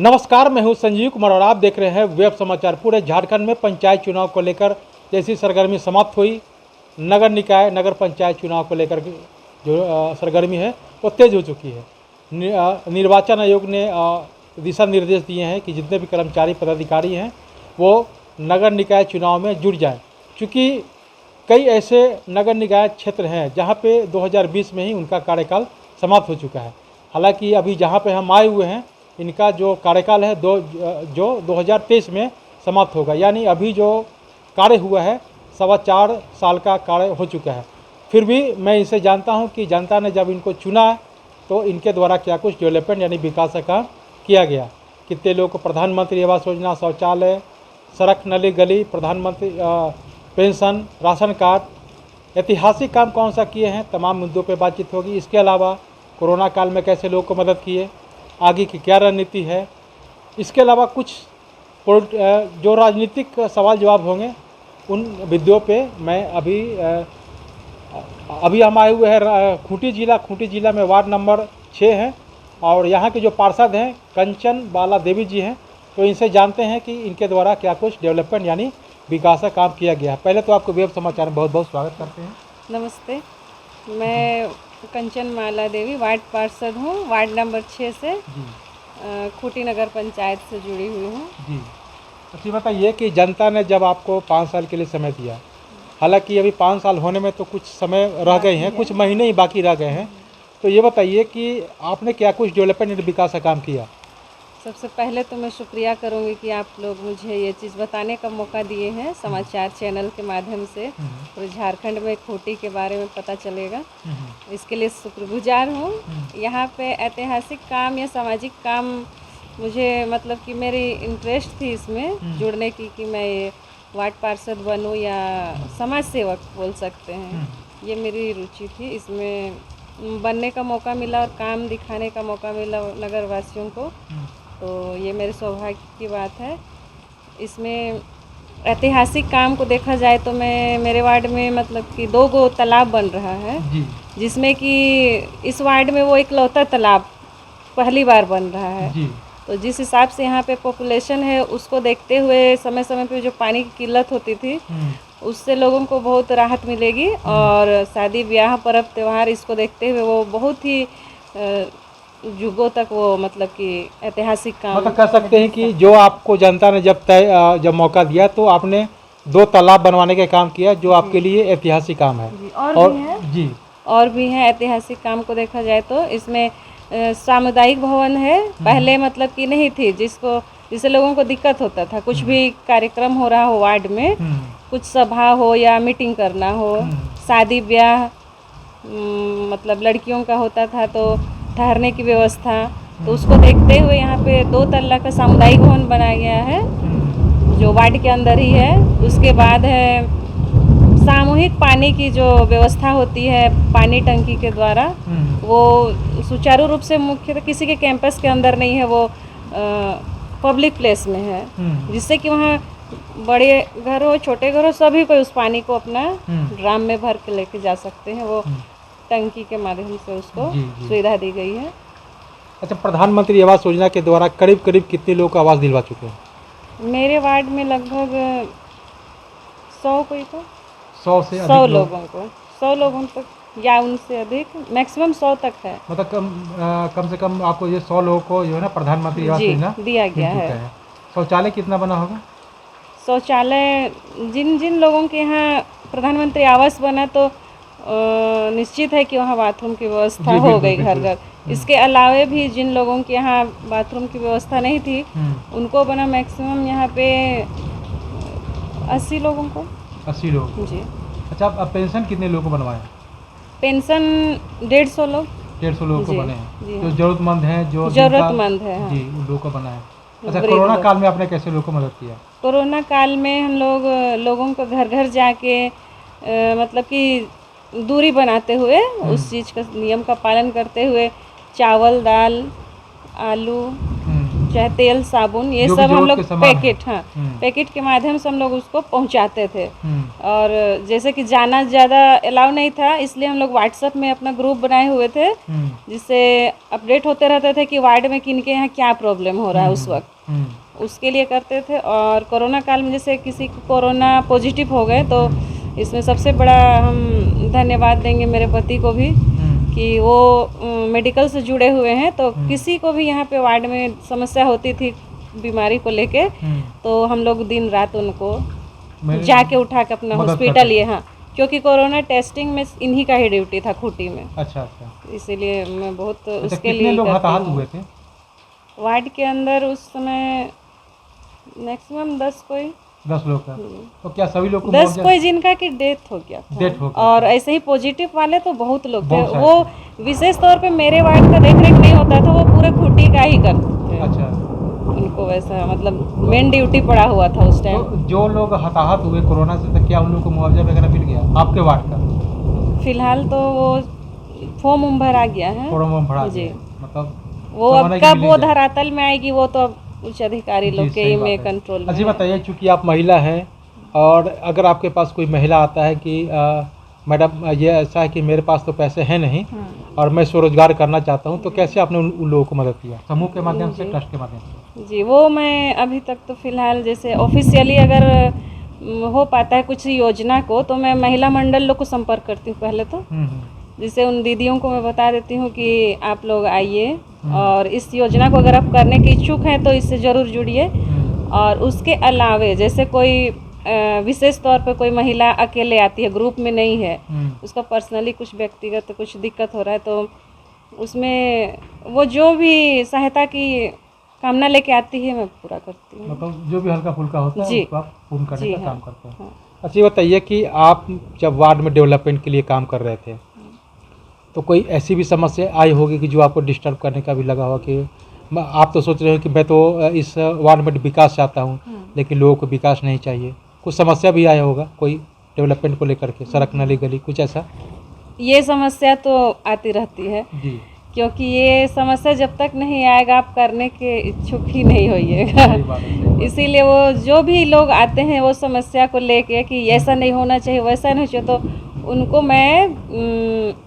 नमस्कार, मैं हूं संजीव कुमार और आप देख रहे हैं वेब समाचार। पूरे झारखंड में पंचायत चुनाव को लेकर जैसी सरगर्मी समाप्त हुई, नगर निकाय नगर पंचायत चुनाव को लेकर जो सरगर्मी है वो तेज हो चुकी है। निर्वाचन आयोग ने दिशा निर्देश दिए हैं कि जितने भी कर्मचारी पदाधिकारी हैं वो नगर निकाय चुनाव में जुट जाएं, क्योंकि कई ऐसे नगर निकाय क्षेत्र हैं जहाँ पे 2020 में ही उनका कार्यकाल समाप्त हो चुका है। हालांकि अभी जहाँ पे हम आए हुए हैं इनका जो कार्यकाल है जो 2023 में समाप्त होगा, यानी अभी जो कार्य हुआ है 4.25 साल का कार्य हो चुका है। फिर भी मैं इसे जानता हूं कि जनता ने जब इनको चुना तो इनके द्वारा क्या कुछ डेवलपमेंट यानी विकास का काम किया गया। कितने लोगों को प्रधानमंत्री आवास योजना, शौचालय, सड़क, नली गली, प्रधानमंत्री पेंशन, राशन कार्ड, ऐतिहासिक काम कौन सा किए हैं, तमाम मुद्दों पर बातचीत होगी। इसके अलावा कोरोना काल में कैसे लोगों को मदद किए, आगे की क्या रणनीति है, इसके अलावा कुछ जो राजनीतिक सवाल जवाब होंगे उन विषयों पे मैं अभी हम आए हुए हैं खूंटी जिला में वार्ड नंबर 6 है और यहाँ के जो पार्षद हैं कंचन बाला देवी जी हैं, तो इनसे जानते हैं कि इनके द्वारा क्या कुछ डेवलपमेंट यानी विकास का काम किया गया है। पहले तो आपको वेब समाचार में बहुत बहुत स्वागत करते हैं। नमस्ते, मैं कंचन माला देवी वार्ड पार्षद हूँ, वार्ड नंबर 6 से खूंटी नगर पंचायत से जुड़ी हुई हूँ। जी, तो बताइए कि जनता ने जब आपको 5 साल के लिए समय दिया, हालांकि अभी 5 साल होने में तो कुछ समय रह गए हैं, कुछ महीने ही बाकी रह गए हैं, तो ये बताइए कि आपने क्या कुछ डेवलपमेंट विकास का काम किया। सबसे पहले तो मैं शुक्रिया करूंगी कि आप लोग मुझे ये चीज़ बताने का मौका दिए हैं समाचार चैनल के माध्यम से। पूरे झारखंड में खूंटी के बारे में पता चलेगा, इसके लिए शुक्रगुजार हूँ। यहाँ पे ऐतिहासिक काम या सामाजिक काम मुझे मतलब कि मेरी इंटरेस्ट थी इसमें जुड़ने की कि मैं ये वार्ड पार्षद बनूँ या समाज सेवक बोल सकते हैं, ये मेरी रुचि थी। इसमें बनने का मौका मिला और काम दिखाने का मौका मिला नगर वासियों को, तो ये मेरे सौभाग्य की बात है। इसमें ऐतिहासिक काम को देखा जाए तो मेरे वार्ड में मतलब कि 2 गो तालाब बन रहा है, जिसमें कि इस वार्ड में वो इकलौता तालाब पहली बार बन रहा है। तो जिस हिसाब से यहाँ पे पॉपुलेशन है उसको देखते हुए समय समय पे जो पानी की किल्लत होती थी उससे लोगों को बहुत राहत मिलेगी, और शादी ब्याह पर्व त्यौहार इसको देखते हुए वो बहुत ही युगों तक वो मतलब कि ऐतिहासिक काम मतलब कह सकते हैं कि जो आपको जनता ने जब मौका दिया तो आपने 2 तालाब बनवाने का काम किया, जो आपके लिए ऐतिहासिक काम है। और भी है ऐतिहासिक काम को देखा जाए तो इसमें सामुदायिक भवन है, पहले मतलब कि नहीं थी, जिससे लोगों को दिक्कत होता था। कुछ भी कार्यक्रम हो रहा हो वार्ड में, कुछ सभा हो या मीटिंग करना हो, शादी ब्याह मतलब लड़कियों का होता था तो ठहरने की व्यवस्था, तो उसको देखते हुए यहाँ पे 2 तल्ला का सामुदायिक भवन बनाया गया है जो वार्ड के अंदर ही है। उसके बाद है सामूहिक पानी की जो व्यवस्था होती है पानी टंकी के द्वारा, वो सुचारू रूप से मुख्यतः किसी के कैंपस के अंदर नहीं है, वो पब्लिक प्लेस में है, जिससे कि वहाँ बड़े घर हो छोटे घर हो सभी को उस पानी को अपना ड्राम में भर के लेके जा सकते हैं। वो टंकी के माध्यम से उसको सुविधा दी गई है। अच्छा, प्रधानमंत्री आवास योजना के द्वारा करीब करीब कितने लोग को आवास दिलवा चुके हैं? मेरे वार्ड में लगभग 100 लोगों तक या उनसे अधिक, मैक्सिमम 100 तक है। मतलब कम से कम आपको ये 100 लोगों को जो है ना प्रधानमंत्री आवास योजना दिया गया है। शौचालय कितना बना होगा? शौचालय जिन लोगों के यहाँ प्रधानमंत्री आवास बना तो निश्चित है कि वहाँ बाथरूम की व्यवस्था हो गई घर घर। इसके अलावे भी जिन लोगों के यहाँ बाथरूम की व्यवस्था नहीं थी उनको बना मैक्सिमम यहाँ पे 80 लोगों को। 80 लोग जी। अच्छा, अब पेंशन कितने लोगों को बनवाया? पेंशन 150 लोग। 150 लोगों को बने हैं जो जरूरतमंद हैं, जो जरूरतमंद है जी, उन लोगों को बना है। अच्छा, कोरोना काल में आपने कैसे लोगों को मदद किया? कोरोना काल में हम लोगों को घर घर जाके मतलब कि दूरी बनाते हुए उस चीज़ का नियम का पालन करते हुए चावल, दाल, आलू, चाहे तेल साबुन ये जो भी सब हम जरूरत लोग के सामान पैकेट, हाँ पैकेट के माध्यम से हम लोग उसको पहुंचाते थे। हम्म, और जैसे कि जाना ज़्यादा अलाउ नहीं था, इसलिए हम लोग व्हाट्सएप में अपना ग्रुप बनाए हुए थे, हम्म, जिससे अपडेट होते रहते थे कि वार्ड में किन के यहाँ क्या प्रॉब्लम हो रहा है उस वक्त, हम्म, उसके लिए करते थे। और कोरोना काल में जैसे किसी को कोरोना पॉजिटिव हो गए तो इसमें सबसे बड़ा हम धन्यवाद देंगे मेरे पति को भी कि वो मेडिकल से जुड़े हुए हैं, तो किसी को भी यहाँ पे वार्ड में समस्या होती थी बीमारी को लेके, तो हम लोग दिन रात उनको जाके उठा के अपना मदद हॉस्पिटल करते लिए। हाँ, क्योंकि कोरोना टेस्टिंग में इन्हीं का ही ड्यूटी था खूंटी में, अच्छा अच्छा। इसीलिए मैं बहुत अच्छा, उसके कितने लिए लोग करती हताहत हूँ। हुए थे? वार्ड के अंदर उस समय मैक्सिमम 10 कोई 10 लोग का। तो क्या सभी लोग को 10 कोई जिनका कि डेथ हो गया था। डेथ हो गया और ऐसे ही पॉजिटिव वाले तो बहुत लोग थे। बहुत सारे वो विशेष तौर पे मेरे वार्ड का देख रेख नहीं होता था, वो पूरे खूंटी का ही करते थे। अच्छा, उनको वैसा मतलब मेन ड्यूटी पड़ा हुआ था उस टाइम। तो जो लोग हताहत हुए कोरोना से, तो क्या उन लोग को मुआवजा वगैरह मिल गया आपके वार्ड का? फिलहाल तो वो फॉर्म उम भरा गया है फॉर्म भरा जी। गया, मतलब वो अब समझने की कब मिली वो जाए। धरातल में आएगी वो तो अब उच्च अधिकारी जी, लोग के सही ही बात में है। कंट्रोल में अच्छा है। बताइए, चूँकि आप महिला हैं और अगर आपके पास कोई महिला आता है कि मैडम ये ऐसा है कि मेरे पास तो पैसे हैं नहीं और मैं स्वरोजगार करना चाहता हूँ, तो कैसे आपने उन लोगों को मदद किया? समूह के माध्यम से, जी। ट्रस्ट के माध्यम से? जी, वो मैं अभी तक तो फिलहाल जैसे ऑफिशियली अगर हो पाता है कुछ योजना को, तो मैं महिला मंडल लोग को संपर्क करती हूँ पहले तो, जिससे उन दीदियों को मैं बता देती हूँ कि आप लोग आइए और इस योजना को अगर आप करने के इच्छुक हैं तो इससे ज़रूर जुड़िए। और उसके अलावे जैसे कोई विशेष तौर पे कोई महिला अकेले आती है, ग्रुप में नहीं है, उसका पर्सनली कुछ व्यक्तिगत कुछ दिक्कत हो रहा है, तो उसमें वो जो भी सहायता की कामना लेके आती है मैं पूरा करती हूँ। मतलब जो भी हल्का फुल्का होता है जी। उसको आप पूर्ण करने जी का हाँ, काम करते हैं। हाँ। अच्छा ये बताइए कि आप जब वार्ड में डेवलपमेंट के लिए काम कर रहे थे, तो कोई ऐसी भी समस्या आई होगी कि जो आपको डिस्टर्ब करने का भी लगा होगा कि आप तो सोच रहे हो कि मैं तो इस वार्ड में विकास चाहता हूँ, लेकिन लोगों को विकास नहीं चाहिए, कुछ समस्या भी आया होगा कोई डेवलपमेंट को लेकर के, सड़क नाली गली कुछ ऐसा? ये समस्या तो आती रहती है जी, क्योंकि ये समस्या जब तक नहीं आएगा आप करने के इच्छुक ही नहीं होइएगा। सही बात है, सही बात है। इसीलिए वो जो भी लोग आते हैं वो समस्या को लेके कि ऐसा नहीं होना चाहिए, वैसा नहीं चाहिए, तो उनको मैं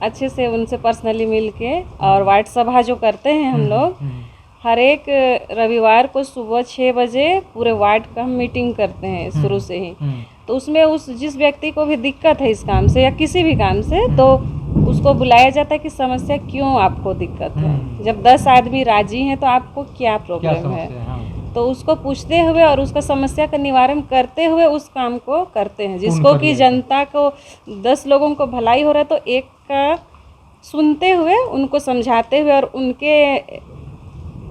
अच्छे से उनसे पर्सनली मिल के, और वार्ड सभा जो करते हैं हम लोग हर एक रविवार को सुबह 6 बजे पूरे वार्ड का हम मीटिंग करते हैं शुरू से ही। तो उसमें उस जिस व्यक्ति को भी दिक्कत है इस काम से या किसी भी काम से, तो उसको बुलाया जाता है कि समस्या क्यों आपको दिक्कत है। जब 10 आदमी राजी हैं तो आपको क्या प्रॉब्लम है, तो उसको पूछते हुए और उसका समस्या का निवारण करते हुए उस काम को करते हैं, जिसको कि जनता को 10 लोगों को भलाई हो रहा है तो एक का सुनते हुए उनको समझाते हुए और उनके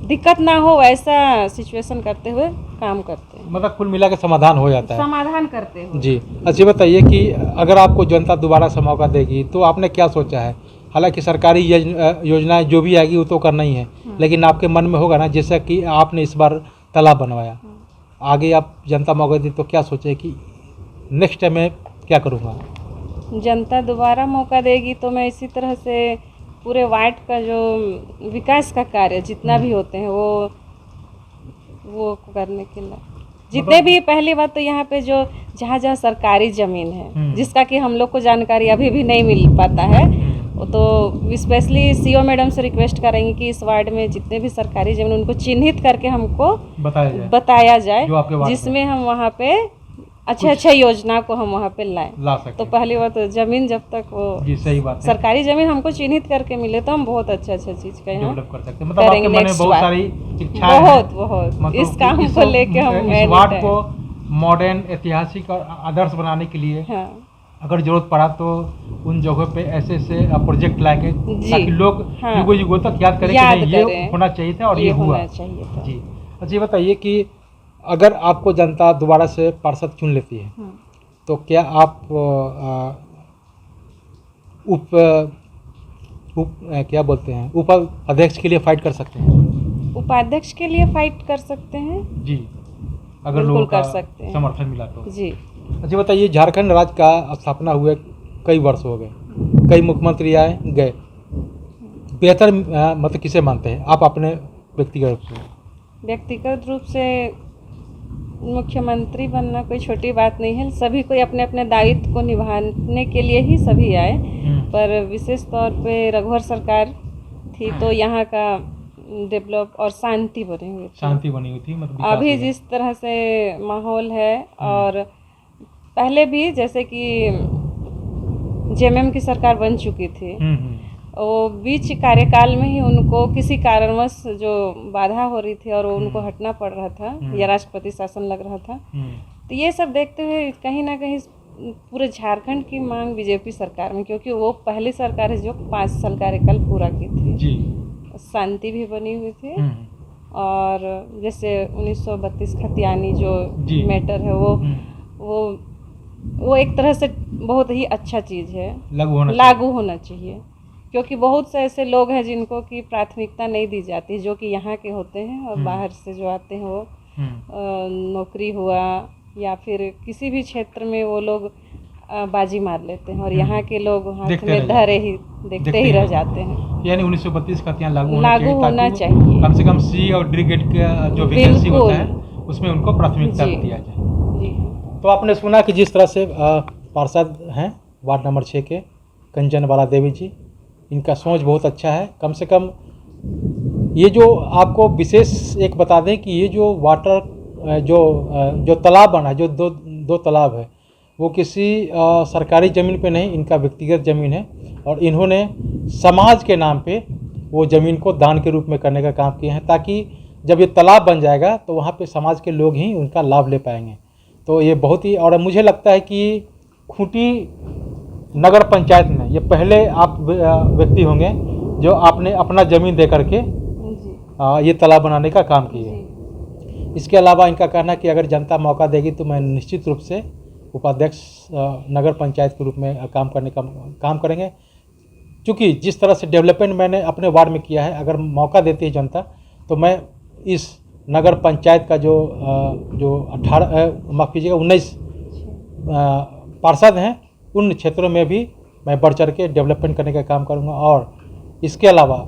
दिक्कत ना हो वैसा सिचुएशन करते हुए काम करते हैं। मतलब कुल मिला के समाधान हो जाता है, समाधान करते हुए। जी। अच्छा बताइए कि अगर आपको जनता दोबारा से मौका देगी तो आपने क्या सोचा है? हालांकि सरकारी योजनाएं जो भी आएगी वो तो करना ही है, लेकिन आपके मन में होगा ना, जैसा कि आपने इस बार तालाब बनवाया, आगे आप जनता मौका दी तो क्या सोचे कि नेक्स्ट टाइम मैं क्या करूँगा? जनता दोबारा मौका देगी तो मैं इसी तरह से पूरे वार्ड का जो विकास का कार्य जितना भी होते हैं वो करने के लिए, जितने भी, पहली बात तो यहाँ पे जो जहाँ जहाँ सरकारी ज़मीन है जिसका कि हम लोग को जानकारी अभी भी नहीं मिल पाता है, तो स्पेशली सीओ मैडम से रिक्वेस्ट करेंगे कि इस वार्ड में जितने भी सरकारी ज़मीन उनको चिन्हित करके हमको बताया जाए, जिसमें हम वहाँ पे अच्छा योजना को हम वहाँ पे ला सकते। तो पहली बात तो जमीन जब तक वो जी, सही बात है, सरकारी जमीन हमको चिन्हित करके मिले तो हम बहुत अच्छा चीज का यहाँ डेवलप कर सकते हैं। मतलब आपके मन में बहुत सारी इच्छाएं बहुत हैं, बहुत मतलब इस काम को लेके हम इस वार्ड को मॉडर्न, ऐतिहासिक और आदर्श बनाने के लिए अगर जरूरत पड़ा तो उन जगहों पे ऐसे प्रोजेक्ट लाएंगे ताकि लोग युगों युगों तक याद करें कि नहीं ये होना चाहिए था और ये हुआ। जी। अच्छा ये बताइए कि अगर आपको जनता दोबारा से पार्षद चुन लेती है तो क्या आप क्या बोलते हैं उपाध्यक्ष के लिए फाइट कर सकते हैं? उपाध्यक्ष के लिए फाइट कर सकते हैं जी, अगर लोगों का समर्थन मिला तो जी। अच्छा बताइए, झारखंड राज्य का स्थापना हुए कई वर्ष हो गए, कई मुख्यमंत्री आए गए, बेहतर मतलब किसे मानते हैं आप अपने व्यक्तिगत रूप से? व्यक्तिगत रूप से मुख्यमंत्री बनना कोई छोटी बात नहीं है। सभी कोई अपने अपने दायित्व को निभाने के लिए ही सभी आए, पर विशेष तौर पे रघुवर सरकार थी तो यहाँ का डेवलप और शांति बनी हुई थी। शांति बनी हुई थी, मतलब विकास अभी हुआ। जिस तरह से माहौल है, और पहले भी जैसे कि जेएमएम की सरकार बन चुकी थी, वो बीच कार्यकाल में ही उनको किसी कारणवश जो बाधा हो रही थी और वो उनको हटना पड़ रहा था या राष्ट्रपति शासन लग रहा था। तो ये सब देखते हुए कहीं ना कहीं पूरे झारखंड की मांग बीजेपी सरकार में, क्योंकि वो पहली सरकार है जो 5 साल कार्यकाल पूरा की थी जी। शांति भी बनी हुई थी, और जैसे 1932 खतियानी जो मैटर है वो एक तरह से बहुत ही अच्छा चीज़ है, लागू होना चाहिए, क्योंकि बहुत से ऐसे लोग हैं जिनको की प्राथमिकता नहीं दी जाती, जो कि यहाँ के होते हैं और बाहर से जो आते हैं वो नौकरी हुआ या फिर किसी भी क्षेत्र में वो लोग बाजी मार लेते हैं, और यहाँ के लोग हाथ में धरे ही देखते ही रह जाते हैं। यानी 1932 का लागू होना चाहिए। कम से कम सी और डी ग्रेड का जो वैकेंसी होता है उसमें उनको प्राथमिकता दिया जाए। तो आपने सुना कि जिस तरह से पार्षद हैं वार्ड नंबर 6 के कंचन बाला देवी जी, इनका सोच बहुत अच्छा है। कम से कम ये जो आपको विशेष एक बता दें कि ये जो वाटर जो तालाब बना है, जो दो तालाब है, वो किसी सरकारी ज़मीन पे नहीं, इनका व्यक्तिगत ज़मीन है, और इन्होंने समाज के नाम पे वो ज़मीन को दान के रूप में करने का काम किया है, ताकि जब ये तालाब बन जाएगा तो वहाँ पे समाज के लोग ही उनका लाभ ले पाएंगे। तो ये बहुत ही, और मुझे लगता है कि खूंटी नगर पंचायत में ये पहले आप व्यक्ति होंगे जो आपने अपना ज़मीन दे करके ये तालाब बनाने का काम किया। इसके अलावा इनका कहना है कि अगर जनता मौका देगी तो मैं निश्चित रूप से उपाध्यक्ष नगर पंचायत के रूप में काम करेंगे, क्योंकि जिस तरह से डेवलपमेंट मैंने अपने वार्ड में किया है, अगर मौका देती है जनता तो मैं इस नगर पंचायत का जो 19 पार्षद हैं उन क्षेत्रों में भी मैं बढ़ चढ़ के डेवलपमेंट करने का काम करूंगा। और इसके अलावा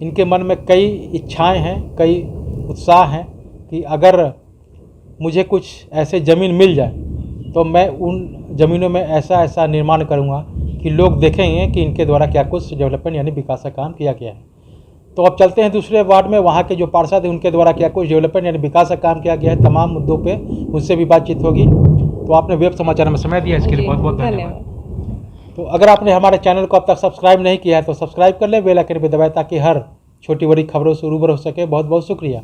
इनके मन में कई इच्छाएं हैं, कई उत्साह हैं कि अगर मुझे कुछ ऐसे ज़मीन मिल जाए तो मैं उन ज़मीनों में ऐसा निर्माण करूंगा कि लोग देखेंगे कि इनके द्वारा क्या कुछ डेवलपमेंट यानी विकास का काम किया गया है। तो अब चलते हैं दूसरे वार्ड में, वहाँ के जो पार्षद हैं उनके द्वारा क्या कुछ डेवलपमेंट यानी विकास का काम किया गया है, तमाम मुद्दों पे उनसे भी बातचीत होगी। तो आपने वेब समाचार में समय दिया, इसके लिए बहुत बहुत धन्यवाद। तो अगर आपने हमारे चैनल को अब तक सब्सक्राइब नहीं किया है तो सब्सक्राइब कर लें, बेल आइकन पर दबाएं, ताकि हर छोटी बड़ी खबरों से रूबरू हो सके। बहुत बहुत शुक्रिया।